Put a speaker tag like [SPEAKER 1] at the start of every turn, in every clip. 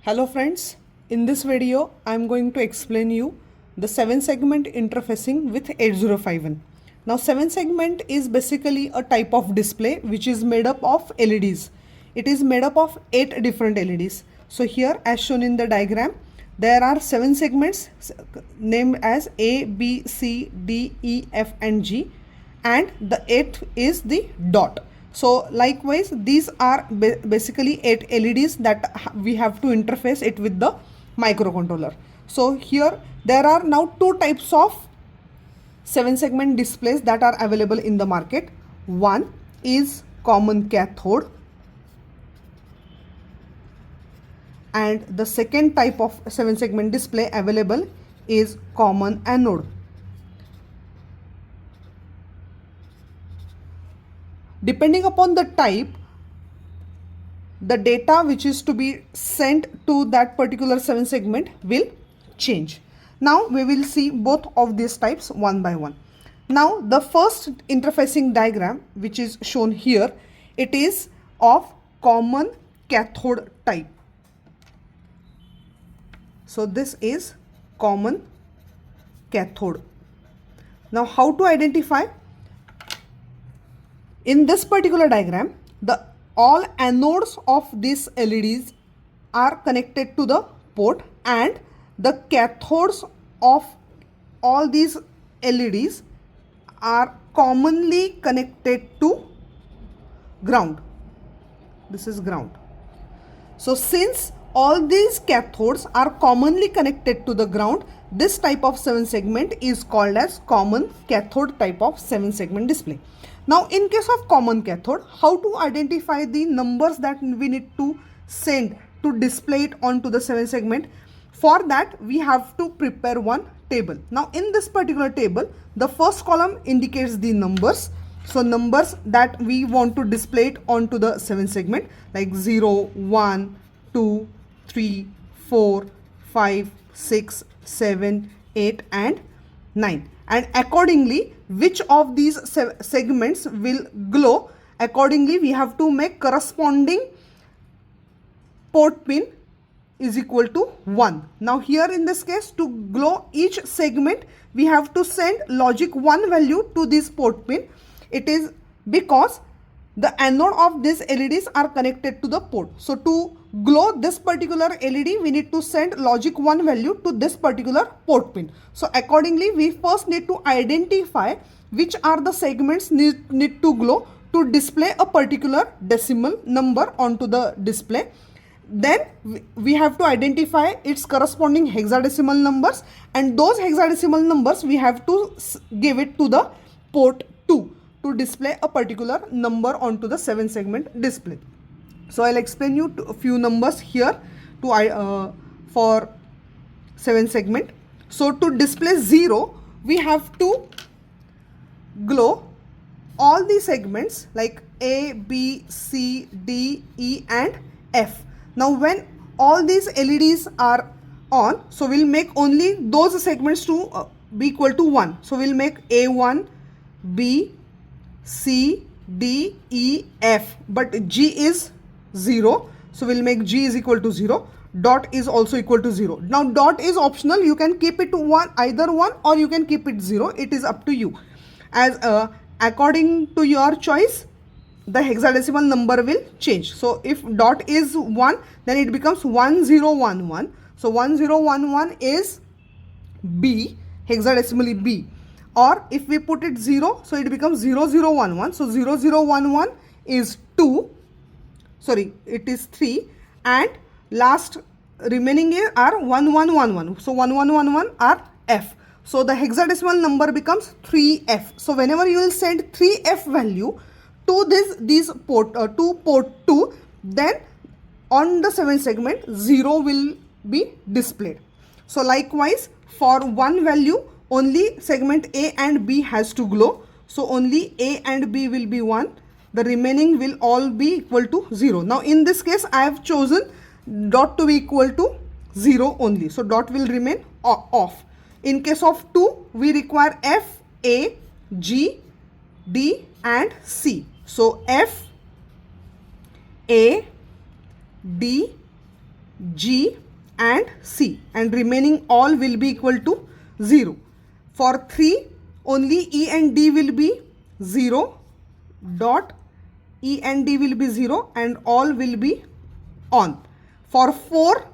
[SPEAKER 1] Hello friends, in this video I am going to explain you the 7 segment interfacing with 8051. Now 7 segment is basically a type of display which is made up of LEDs. It is made up of 8 different LEDs. So here as shown in the diagram there are 7 segments named as A, B, C, D, E, F and G, and the 8th is the dot. So likewise these are basically 8 LEDs that we have to interface it with the microcontroller. So here there are now two types of 7 segment displays that are available in the market. One is common cathode and the second type of 7 segment display available is common anode. Depending upon the type, the data which is to be sent to that particular 7 segment will change. Now we will see both of these types one by one. Now the first interfacing diagram which is shown here, it is of common cathode type. So this is common cathode. Now how to identify? In this particular diagram, all anodes of these LEDs are connected to the port and the cathodes of all these LEDs are commonly connected to ground. This is ground. So since all these cathodes are commonly connected to the ground, this type of 7 segment is called as common cathode type of 7 segment display. Now in case of common cathode, how to identify the numbers that we need to send to display it onto the 7 segment? For that we have to prepare one table. Now in this particular table, the first column indicates the numbers. So numbers that we want to display it onto the 7 segment, like 0, 1, 2, 3, 4, 5, 6, 7, 8 and 9. And accordingly which of these segments will glow, accordingly we have to make corresponding port pin is equal to 1. Now here in this case, to glow each segment we have to send logic 1 value to this port pin. It is because the anode of these LEDs are connected to the port. So to glow this particular LED, we need to send logic 1 value to this particular port pin. So accordingly, we first need to identify which are the segments need to glow to display a particular decimal number onto the display. Then we have to identify its corresponding hexadecimal numbers, and those hexadecimal numbers we have to give it to the port 2 to display a particular number onto the 7 segment display. So I'll explain you a few numbers here to for 7 segment. So to display 0, we have to glow all the segments like A, B, C, D, E and F. Now when all these LEDs are on, so we'll make only those segments to be equal to 1. So we'll make A1, B, C, D, E, F, but G is 0. So we'll make G is equal to 0. Dot is also equal to 0. Now dot is optional. You can keep it to 1, either 1, or you can keep it 0. It is up to you. As according to your choice, the hexadecimal number will change. So if dot is 1, then it becomes 1011. So 1011 is B, hexadecimally B. Or if we put it 0, so it becomes 0011. So 0011 is 2. Sorry, it is 3. And last remaining are 1111. So 1111 are F. So the hexadecimal number becomes 3F. So whenever you will send 3F value to these port to port 2, then on the 7 segment 0 will be displayed. So likewise for one value only segment A and B has to glow. So only A and B will be 1. The remaining will all be equal to 0. Now in this case I have chosen dot to be equal to 0 only. So dot will remain off. In case of 2, we require F, A, G, D and C. So F, A, D, G and C, and remaining all will be equal to 0. For 3, only E and D will be 0, dot E and D will be 0 and all will be on. For 4,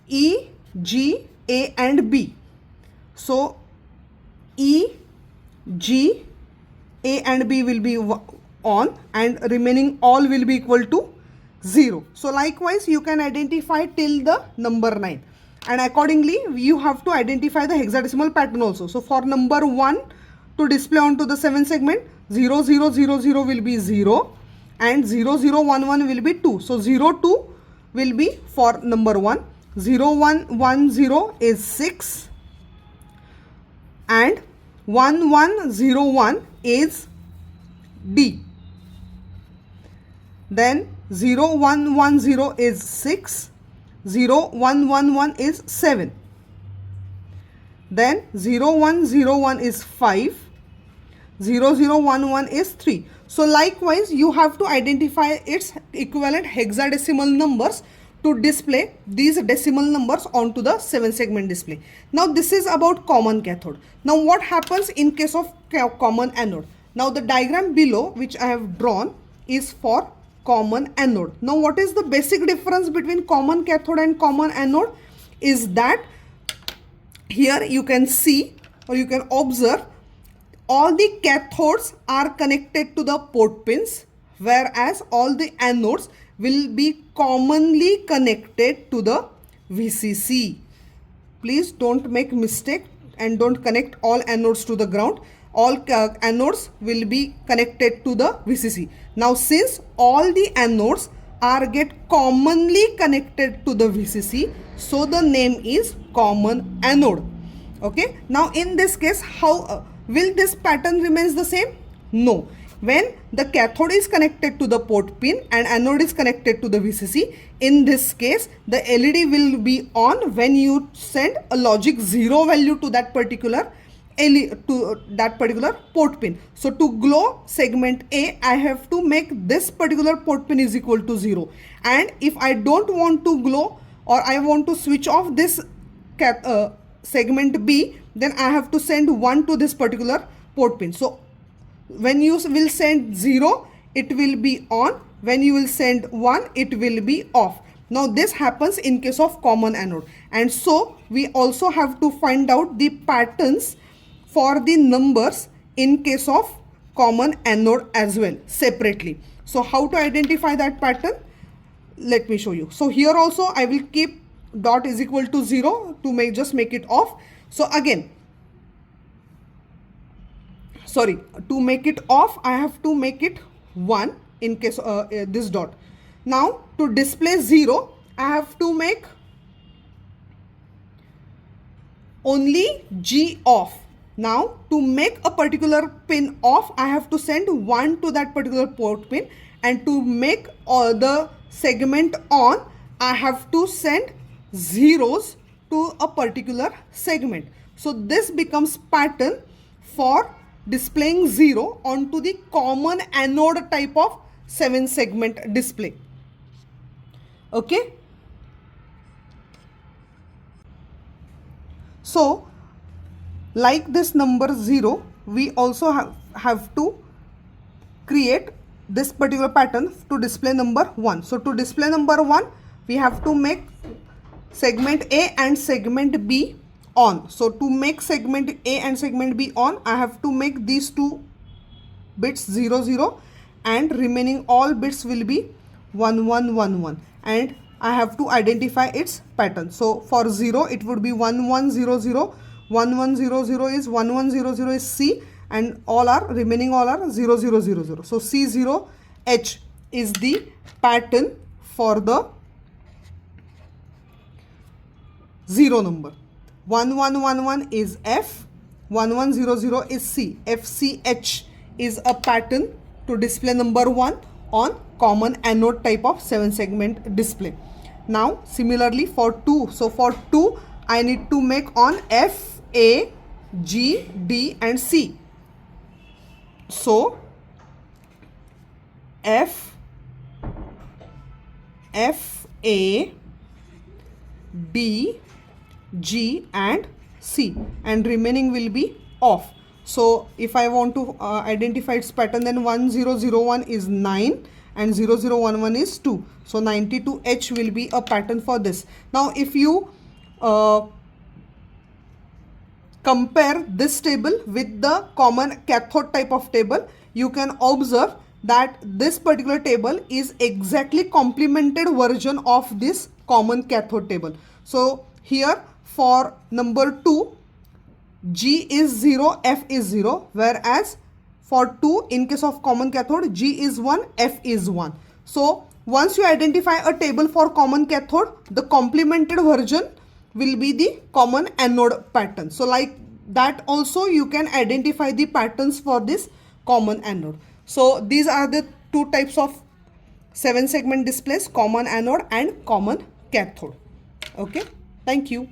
[SPEAKER 1] E, G, A and B. So E, G, A and B will be on and remaining all will be equal to 0. So likewise you can identify till the number 9, and accordingly you have to identify the hexadecimal pattern also. So for number 1 to display onto the 7 segment, 0 0 0 0 will be 0 and 0 0 1 1 will be 2. So 0 2 will be for number 1, 0 1 1 0 is 6 and 1 1 0 1 is D. Then 0 1 1 0 is 6, 0 1 1 1 is 7. Then 0 1 0 1 is 5, 0 0 1 1 is 3. So likewise you have to identify its equivalent hexadecimal numbers to display these decimal numbers onto the 7 segment display. Now this is about common cathode. Now what happens in case of common anode? Now the diagram below which I have drawn is for common anode. Now what is the basic difference between common cathode and common anode is that here you can see or you can observe all the cathodes are connected to the port pins, whereas all the anodes will be commonly connected to the VCC. Please don't make mistake and don't connect all anodes to the ground. All anodes will be connected to the VCC. Now since all the anodes are get commonly connected to the VCC, so the name is common anode. Okay, now in this case how will this pattern remains the same? No. When the cathode is connected to the port pin and anode is connected to the VCC, in this case the LED will be on when you send a logic 0 value to that particular port pin. So to glow segment A, I have to make this particular port pin is equal to 0, and if I don't want to glow or I want to switch off this segment B, then I have to send 1 to this particular port pin. So when you will send 0, it will be on. When you will send 1, it will be off. Now this happens in case of common anode, and so we also have to find out the patterns for the numbers in case of common anode as well separately. So how to identify that pattern? Let me show you. So here also I will keep dot is equal to 0 to make it off. So again, sorry, to make it off I have to make it 1 in case this dot. Now to display 0 I have to make only G off. Now to make a particular pin off I have to send 1 to that particular port pin, and to make the segment on I have to send zeros to a particular segment. So this becomes pattern for displaying 0 onto the common anode type of 7 segment display. Okay. So like this number 0, we also have to create this particular pattern to display number 1. So to display number 1, we have to make segment A and segment B on. So to make segment A and segment B on, I have to make these two bits 0 0 and remaining all bits will be 1 1 1 1, and I have to identify its pattern. So for 0 it would be 1 1 0 0, 1 1 0 0 is 1 1 0 0 is C, and all are remaining all are 0 0 0 0. So C0H is the pattern for the 0 number. 1 1 1 1 is F, 1 1 0 0 is C. FCH is a pattern to display number 1 on common anode type of 7 segment display. Now similarly for 2, so for 2 I need to make on F, A, G, D and C. So F, A, B, G and C, and remaining will be off. So if I want to identify its pattern, then 1001 is 9 and 0011 is 2. So 92H will be a pattern for this. Now if you compare this table with the common cathode type of table, you can observe that this particular table is exactly complemented version of this common cathode table. So here for number 2, G is 0, F is 0, whereas for 2 in case of common cathode, G is 1, F is 1. So once you identify a table for common cathode, the complemented version will be the common anode pattern. So like that also you can identify the patterns for this common anode. So these are the two types of 7 segment displays, common anode and common cathode. Okay, thank you.